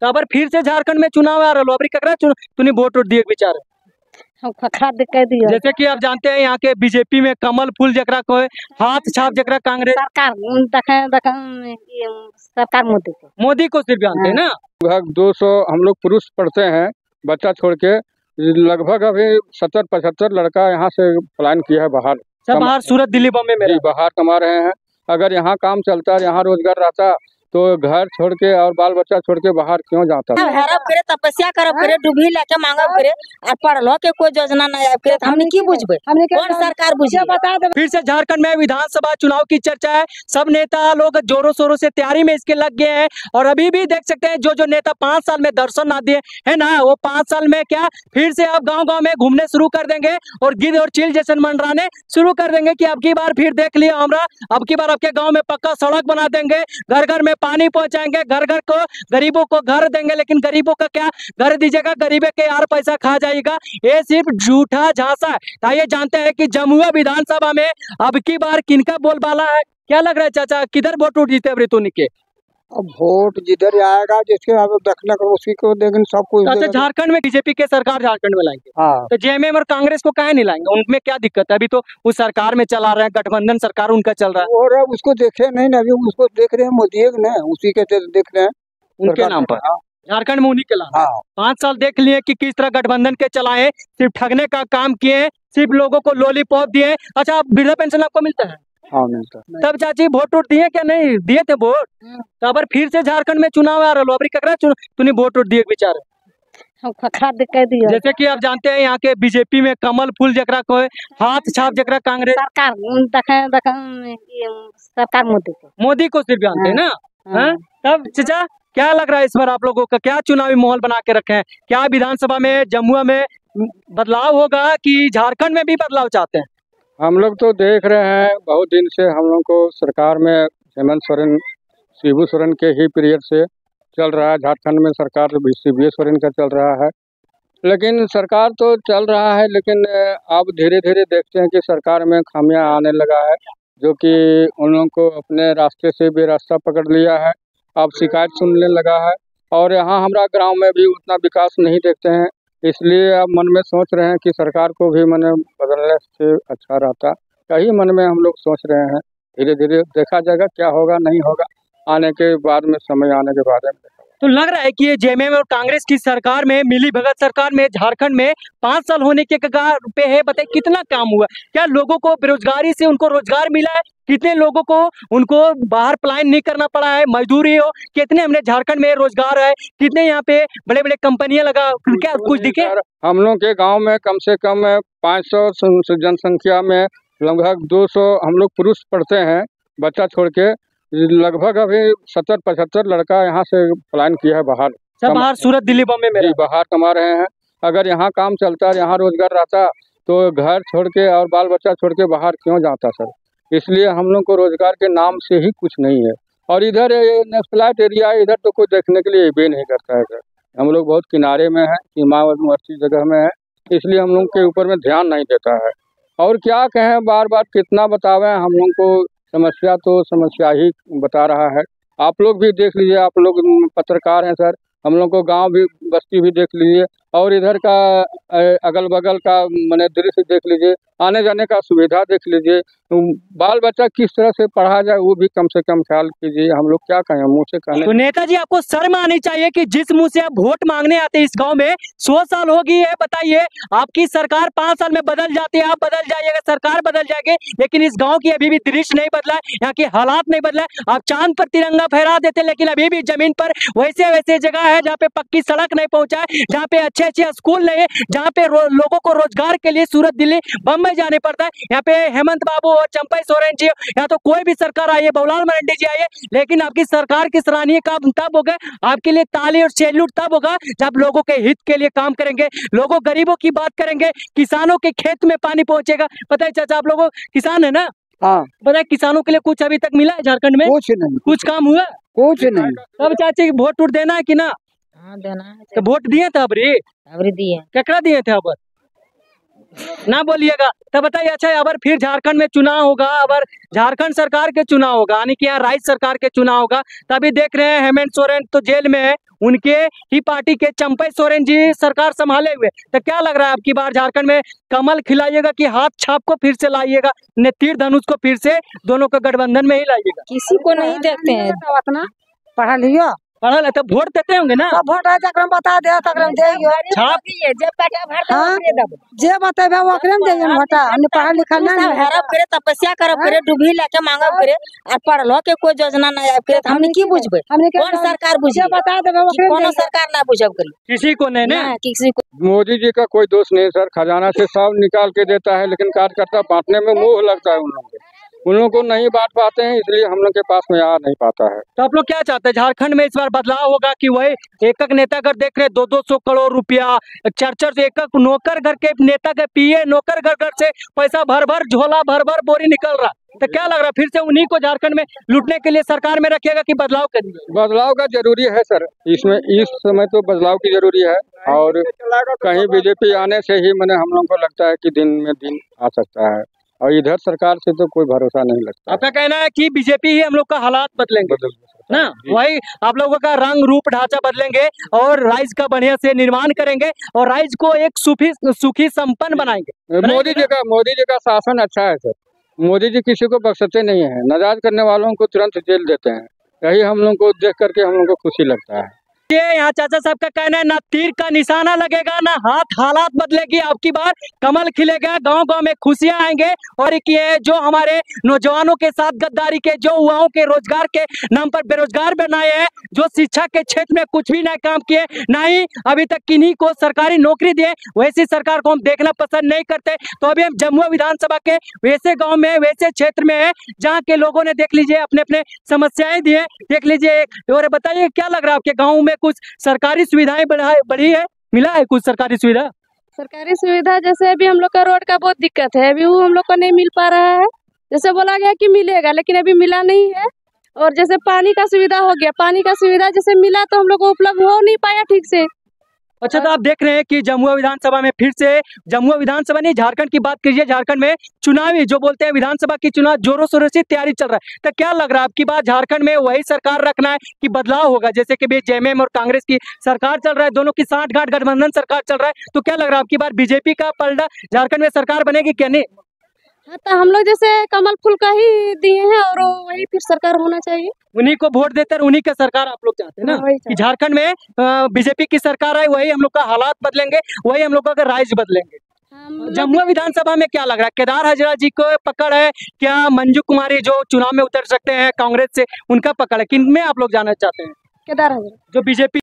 तो अबर फिर से झारखंड में चुनाव आ रहा, अबरी ककरा तूने वोट दिए विचार? हम खखरा कह दिया। जैसे कि आप जानते हैं यहाँ के बीजेपी में कमल फूल जकरा को हाथ छाप जकरा कांग्रेस सरकार सरकार मोदी को सिर्फ जानते हैं ना। लगभग 200 हम लोग पुरुष पढ़ते हैं, बच्चा छोड़ के लगभग अभी 70-75 लड़का यहाँ से पलायन किया है बाहर। सब बाहर सूरत दिल्ली बॉम्बे में बाहर कमा रहे हैं। अगर यहाँ काम चलता है, यहाँ रोजगार रहता तो घर छोड़ के और बाल बच्चा छोड़ के बाहर क्यों जाता? हरब करे, तपस्या करब करे, डूबी लेके मांगब करे और पढ़लो के कोई योजना नहीं आब करे, हमने की बुझबे? कौन सरकार बुझे? बता दे। फिर से झारखंड में विधानसभा चुनाव की चर्चा है। सब नेता लोग जोरों शोरों से तैयारी में इसके लग गए हैं और अभी भी देख सकते हैं जो नेता 5 साल में दर्शन ना दिए है ना, वो 5 साल में क्या फिर से अब गाँव में घूमने शुरू कर देंगे और गिद्ध और चील जैसे मंडराने शुरू कर देंगे कि अब की बार फिर देख लिया हमरा, अब की बार आपके गाँव में पक्का सड़क बना देंगे, घर घर में पानी पहुंचाएंगे, घर घर को गरीबों को घर देंगे। लेकिन गरीबों का क्या घर दीजिएगा, गरीबे के यार पैसा खा जाएगा। ये सिर्फ झूठा झांसा है। आइए जानते हैं कि जमुआ विधानसभा में अब की बार किनका बोलबाला है। क्या लग रहा है चाचा, किधर वोट उठ जीते अबरी के? अब वोट जिधर आएगा जिसके अब दखना कर उसी को देंगे सब कुछ। अच्छा, झारखंड में बीजेपी के सरकार झारखंड में लाएंगे। हाँ। तो जेएमएम और कांग्रेस को काहे नहीं लाएंगे? उनमें क्या दिक्कत है? अभी तो उस सरकार में चला रहे हैं, गठबंधन सरकार उनका चल रहा है। और अब उसको देखे नहीं ना, अभी उसको देख रहे हैं मोदी ने, उसी के देख रहे हैं उनके नाम पर। झारखंड में उन्हीं के ला। 5 साल देख लिए कि किस तरह गठबंधन के चलाए, सिर्फ ठगने का काम किए, सिर्फ लोगों को लॉलीपॉप दिए। अच्छा, वृद्धा पेंशन आपको मिलता है? हाँ, मिलता है। तब चाची वोट दिए क्या नहीं दिए थे वोट? तो अबर फिर से झारखंड में चुनाव आ रहा, अबरी ककरा तूने वोट दिए विचार? हम खखरा कह दिया। जैसे कि आप जानते हैं यहाँ के बीजेपी में कमल फूल जकरा को हाथ छाप जकरा कांग्रेस सरकार मोदी को सिर्फ जानते हैं ना। तब चाचा क्या लग रहा है इस बार आप लोगों का, क्या चुनावी माहौल बना के रखे हैं? क्या विधानसभा में जमुआ में बदलाव होगा कि झारखंड में भी बदलाव चाहते हैं? हम लोग तो देख रहे हैं बहुत दिन से हम लोग को सरकार में हेमंत सोरेन, शिबू सोरेन के ही पीरियड से चल रहा है। झारखंड में सरकार शिबू सोरेन का चल रहा है, लेकिन सरकार तो चल रहा है, लेकिन अब धीरे धीरे देखते हैं कि सरकार में खामियां आने लगा है, जो कि उन लोगों को अपने रास्ते से भी रास्ता पकड़ लिया है। अब शिकायत सुनने लगा है और यहाँ हमारा गाँव में भी उतना विकास नहीं देखते हैं, इसलिए अब मन में सोच रहे हैं कि सरकार को भी मन बदलने से अच्छा रहता। यही मन में हम लोग सोच रहे हैं। धीरे धीरे देखा जाएगा क्या होगा नहीं होगा, आने के बाद में, समय आने के बाद में। तो लग रहा है कि ये जेएमएम और कांग्रेस की सरकार में, मिली भगत सरकार में झारखंड में 5 साल होने के कगार पे है। बताइए कितना काम हुआ, क्या लोगों को बेरोजगारी से उनको रोजगार मिला है? कितने लोगों को उनको बाहर पलायन नहीं करना पड़ा है, मजदूरी हो, कितने हमने झारखंड में रोजगार है, कितने यहाँ पे बड़े बड़े कंपनियां लगा, क्या कुछ दिखे? हम लोग के गांव में कम से कम 500 जनसंख्या में लगभग 200 हम लोग पुरुष पढ़ते हैं, बच्चा छोड़ के लगभग अभी 70-75 लड़का यहाँ से पलायन किया है बाहर। सब बाहर सूरत दिल्ली बॉम्बे में बाहर कमा रहे हैं। अगर यहाँ काम चलता है, यहाँ रोजगार रहता तो घर छोड़ के और बाल बच्चा छोड़ के बाहर क्यों जाता सर? इसलिए हम लोग को रोजगार के नाम से ही कुछ नहीं है। और इधर नक्सलाइट एरिया है, इधर तो कोई देखने के लिए भी नहीं करता है सर। हम लोग बहुत किनारे में है, सीमावर्ती जगह में है, इसलिए हम लोग के ऊपर में ध्यान नहीं देता है। और क्या कहें, बार बार कितना बतावें, हम लोग को समस्या तो समस्या ही बता रहा है। आप लोग भी देख लीजिए, आप लोग पत्रकार हैं सर, हम लोग को गांव भी बस्ती भी देख लीजिए और इधर का अगल बगल का मैंने दृश्य देख लीजिए, आने जाने का सुविधा देख लीजिए, बाल बच्चा किस तरह से पढ़ा जाए वो भी कम से कम ख्याल कीजिए। हम लोग क्या कहें, मुँह से कहने। तो नेताजी आपको शर्म आनी चाहिए कि जिस मुंह से आप वोट मांगने आते हैं इस गांव में 100 साल हो गई है। बताइए, आपकी सरकार 5 साल में बदल जाती है, आप बदल जाइएगा, सरकार बदल जाएगी, लेकिन इस गांव की अभी भी दृश्य नहीं बदला है, यहाँ के हालात नहीं बदला है। आप चांद पर तिरंगा फहरा देते, लेकिन अभी भी जमीन पर वैसे वैसे जगह है जहाँ पे पक्की सड़क नहीं पहुंचा है, जहाँ पे अच्छे अच्छे स्कूल नहीं है, जहाँ पे लोगों को रोजगार के लिए सूरत दिल्ली बम्बई जाने पड़ता है। यहाँ पे हेमंत बाबू और चंपई सोरेन जी, या तो कोई भी सरकार आई है, बाबूलाल मरांडी जी आइए, लेकिन आपकी सरकार की सराहनीय काम तब होगा, आपके लिए ताली और सैल्यूट तब होगा जब लोगों के हित के लिए काम करेंगे, लोगों गरीबों की बात करेंगे, किसानों के खेत में पानी पहुंचेगा। पता है चाचा, आप लोगों किसान है ना? हाँ। पता है किसानों के लिए कुछ अभी तक मिला है झारखंड में? कुछ नहीं, कुछ काम हुआ? कुछ नहीं। तब चाची वोट देना है कि ना? हाँ, देना है। तो वोट दिए थे अबरी दिए, केकरा दिए थे? अब ना बोलिएगा। तो बताइए, अच्छा अगर फिर झारखंड में चुनाव होगा, अगर झारखंड सरकार के चुनाव होगा, यानी कि यहाँ राज्य सरकार के चुनाव होगा, तभी देख रहे हैं हेमंत सोरेन तो जेल में है, उनके ही पार्टी के चंपई सोरेन जी सरकार संभाले हुए। तो क्या लग रहा है आपकी बार झारखंड में कमल खिलाइएगा कि हाथ छाप को फिर से लाइएगा, तीर धनुष को फिर से दोनों को गठबंधन में ही लाइएगा? किसी को नहीं देखते हैं। पढ़ा लियो पढ़ा ले तो वोट देते होंगे ना? वोट है तकरम बता दे तकरम देइयो। जे बतेबे ओकरे में देइयो वोट। हमने पढ़ा लिखा ना हरब करे, तपस्या करब करे, डूबी लेके मांगब करे, और पढ़लो के कोई योजना ना आब करे, हमने की बुझबे? कौन सरकार बुझे? बता देबे ओकरे कोनो सरकार ना बुझब करी, किसी को नहीं ना। किसी को। मोदी जी का कोई दोष नहीं सर, खजाना से सब निकाल के देता है, लेकिन कार्यकर्ता बांटने में मुंह लगता है उन लोगों को नहीं बांट पाते हैं, इसलिए हम लोग के पास में आ नहीं पाता है। तो आप लोग क्या चाहते हैं, झारखंड में इस बार बदलाव होगा कि वही एक एक नेता घर देख रहे 200-200 करोड़ रुपया, 4-4 एक एक नौकर घर के नेता के पीए नौकर घर से पैसा भर भर झोला भर भर बोरी निकल रहा, तो क्या लग रहा है फिर से उन्हीं को झारखंड में लूटने के लिए सरकार में रखिएगा कि बदलाव करिए? बदलाव का जरूरी है सर, इसमें इस समय तो बदलाव की जरूरी है, और कहीं बीजेपी आने से ही मैंने हम लोग को लगता है कि दिन में दिन आ सकता है, और इधर सरकार से तो कोई भरोसा नहीं लगता। आपका कहना है कि बीजेपी ही हम लोग का हालात बदलेंगे ना, वही आप लोगों का रंग रूप ढांचा बदलेंगे और राज्य का बढ़िया से निर्माण करेंगे और राज्य को एक सुखी संपन्न बनाएंगे। मोदी जी का शासन अच्छा है सर, मोदी जी किसी को बख्शते नहीं है, नाजायज करने वालों को तुरंत जेल देते हैं, यही हम लोग को देख करके हम लोग को खुशी लगता है। ये यहाँ चाचा साहब का कहना है, ना तीर का निशाना लगेगा, ना हालात बदलेगी, आपकी बार कमल खिलेगा, गांव गांव में खुशियां आएंगे। और एक ये जो हमारे नौजवानों के साथ गद्दारी के, जो युवाओं के रोजगार के नाम पर बेरोजगार बनाए हैं, जो शिक्षा के क्षेत्र में कुछ भी नए काम किए, ना ही अभी तक किन्हीं को सरकारी नौकरी दिए, वैसी सरकार को हम देखना पसंद नहीं करते। तो अभी हम जमुआ विधानसभा के वैसे गाँव में, वैसे क्षेत्र में है जहाँ के लोगों ने देख लीजिए अपने अपने समस्याएं दिए, देख लीजिए। और बताइए क्या लग रहा है आपके गाँव में कुछ सरकारी सुविधाएं बढ़ी है, मिला है कुछ सरकारी सुविधा? सरकारी सुविधा जैसे अभी हम लोग का रोड का बहुत दिक्कत है, अभी वो हम लोग को नहीं मिल पा रहा है। जैसे बोला गया कि मिलेगा, लेकिन अभी मिला नहीं है। और जैसे पानी का सुविधा हो गया, पानी का सुविधा जैसे मिला तो हम लोग को उपलब्ध हो नहीं पाया ठीक से। अच्छा, तो आप देख रहे हैं कि जमुआ विधानसभा में फिर से, जमुआ विधानसभा नहीं झारखंड की बात कीजिए, झारखंड में चुनावी जो बोलते हैं विधानसभा की चुनाव जोरों शोरों से तैयारी चल रहा है। तो क्या लग रहा है आपकी बात झारखंड में वही सरकार रखना है कि बदलाव होगा? जैसे कि जेएमएम और कांग्रेस की सरकार चल रहा है, दोनों की साठगांठ गठबंधन सरकार चल रहा है, तो क्या लग रहा है आपकी बार बीजेपी का पलड़ा झारखंड में सरकार बनेगी क्या नहीं? हाँ, तो हम लोग जैसे कमल फूल का ही दिए हैं और वही फिर सरकार होना चाहिए। उन्हीं को वोट देते हैं, उन्हीं का सरकार आप लोग चाहते हैं ना, कि झारखंड में बीजेपी की सरकार है, वही हम लोग का हालात बदलेंगे, वही हम लोग का राज्य बदलेंगे। जमुआ विधानसभा में क्या लग रहा है, केदार हाजरा जी को पकड़ है क्या? मंजू कुमारी जो चुनाव में उतर सकते हैं कांग्रेस से, उनका पकड़ है, किन में आप लोग जाना चाहते हैं? केदार हाजरा जो बीजेपी